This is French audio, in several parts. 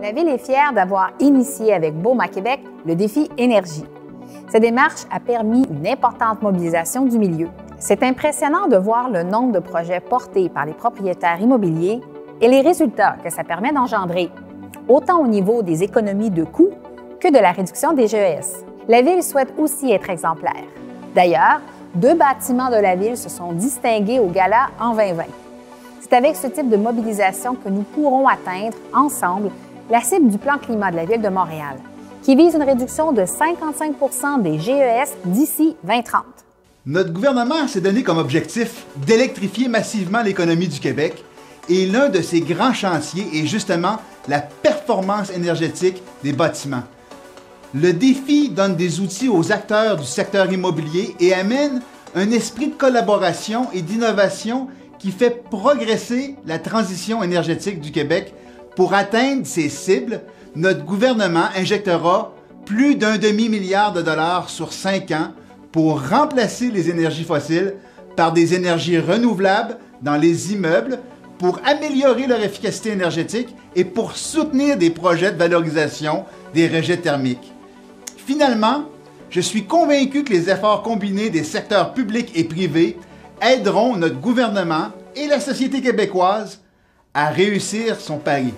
La Ville est fière d'avoir initié avec BOMA Québec le défi Énergie. Cette démarche a permis une importante mobilisation du milieu. C'est impressionnant de voir le nombre de projets portés par les propriétaires immobiliers et les résultats que ça permet d'engendrer, autant au niveau des économies de coûts que de la réduction des GES. La Ville souhaite aussi être exemplaire. D'ailleurs, 2 bâtiments de la Ville se sont distingués au gala en 2020. C'est avec ce type de mobilisation que nous pourrons atteindre ensemble la cible du plan climat de la Ville de Montréal, qui vise une réduction de 55 des GES d'ici 2030. Notre gouvernement s'est donné comme objectif d'électrifier massivement l'économie du Québec et l'un de ses grands chantiers est justement la performance énergétique des bâtiments. Le défi donne des outils aux acteurs du secteur immobilier et amène un esprit de collaboration et d'innovation qui fait progresser la transition énergétique du Québec. Pour atteindre ces cibles, notre gouvernement injectera plus d'1 demi-milliard de dollars sur 5 ans pour remplacer les énergies fossiles par des énergies renouvelables dans les immeubles, pour améliorer leur efficacité énergétique et pour soutenir des projets de valorisation des rejets thermiques. Finalement, je suis convaincu que les efforts combinés des secteurs publics et privés aideront notre gouvernement et la société québécoise à réussir son pari.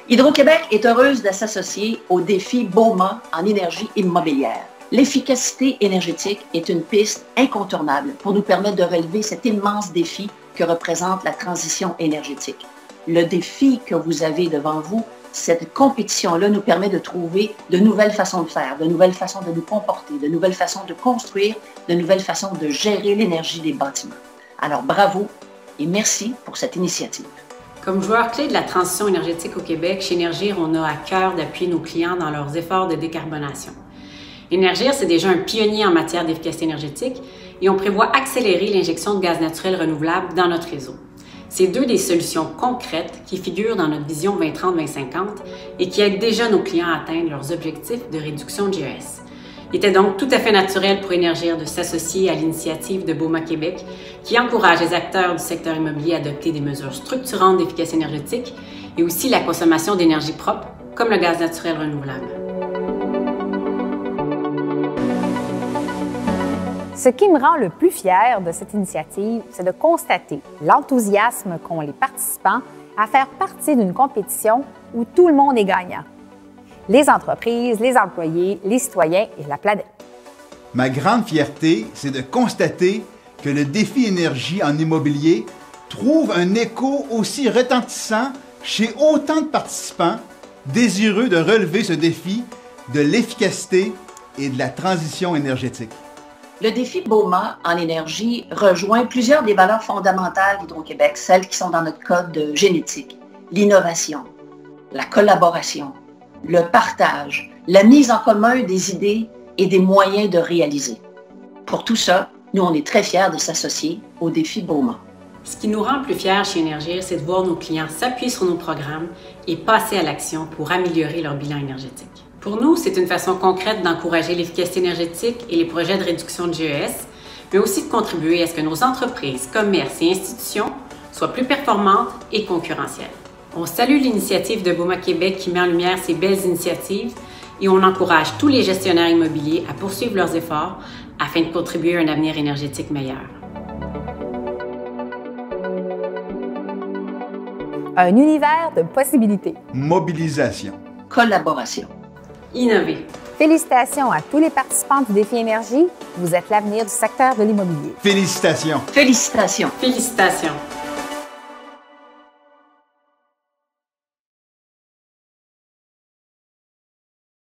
Hydro-Québec est heureuse de s'associer au défi BOMA en énergie immobilière. L'efficacité énergétique est une piste incontournable pour nous permettre de relever cet immense défi que représente la transition énergétique. Le défi que vous avez devant vous, cette compétition-là nous permet de trouver de nouvelles façons de faire, de nouvelles façons de nous comporter, de nouvelles façons de construire, de nouvelles façons de gérer l'énergie des bâtiments. Alors bravo et merci pour cette initiative. Comme joueur clé de la transition énergétique au Québec, chez Énergir, on a à cœur d'appuyer nos clients dans leurs efforts de décarbonation. Énergir, c'est déjà un pionnier en matière d'efficacité énergétique et on prévoit accélérer l'injection de gaz naturel renouvelable dans notre réseau. C'est 2 des solutions concrètes qui figurent dans notre vision 2030-2050 et qui aident déjà nos clients à atteindre leurs objectifs de réduction de GES. Il était donc tout à fait naturel pour Énergir de s'associer à l'initiative de BOMA Québec qui encourage les acteurs du secteur immobilier à adopter des mesures structurantes d'efficacité énergétique et aussi la consommation d'énergie propre, comme le gaz naturel renouvelable. Ce qui me rend le plus fier de cette initiative, c'est de constater l'enthousiasme qu'ont les participants à faire partie d'une compétition où tout le monde est gagnant. Les entreprises, les employés, les citoyens et la planète. Ma grande fierté, c'est de constater que le défi énergie en immobilier trouve un écho aussi retentissant chez autant de participants désireux de relever ce défi de l'efficacité et de la transition énergétique. Le défi BOMA en énergie rejoint plusieurs des valeurs fondamentales d'Hydro-Québec, celles qui sont dans notre code génétique. L'innovation, la collaboration, le partage, la mise en commun des idées et des moyens de réaliser. Pour tout ça, nous, on est très fiers de s'associer au défi BOMA. Ce qui nous rend plus fiers chez Énergir, c'est de voir nos clients s'appuyer sur nos programmes et passer à l'action pour améliorer leur bilan énergétique. Pour nous, c'est une façon concrète d'encourager l'efficacité énergétique et les projets de réduction de GES, mais aussi de contribuer à ce que nos entreprises, commerces et institutions soient plus performantes et concurrentielles. On salue l'initiative de BOMA Québec qui met en lumière ces belles initiatives et on encourage tous les gestionnaires immobiliers à poursuivre leurs efforts afin de contribuer à un avenir énergétique meilleur. Un univers de possibilités. Mobilisation. Collaboration. Innover. Félicitations à tous les participants du défi Énergie. Vous êtes l'avenir du secteur de l'immobilier. Félicitations. Félicitations. Félicitations.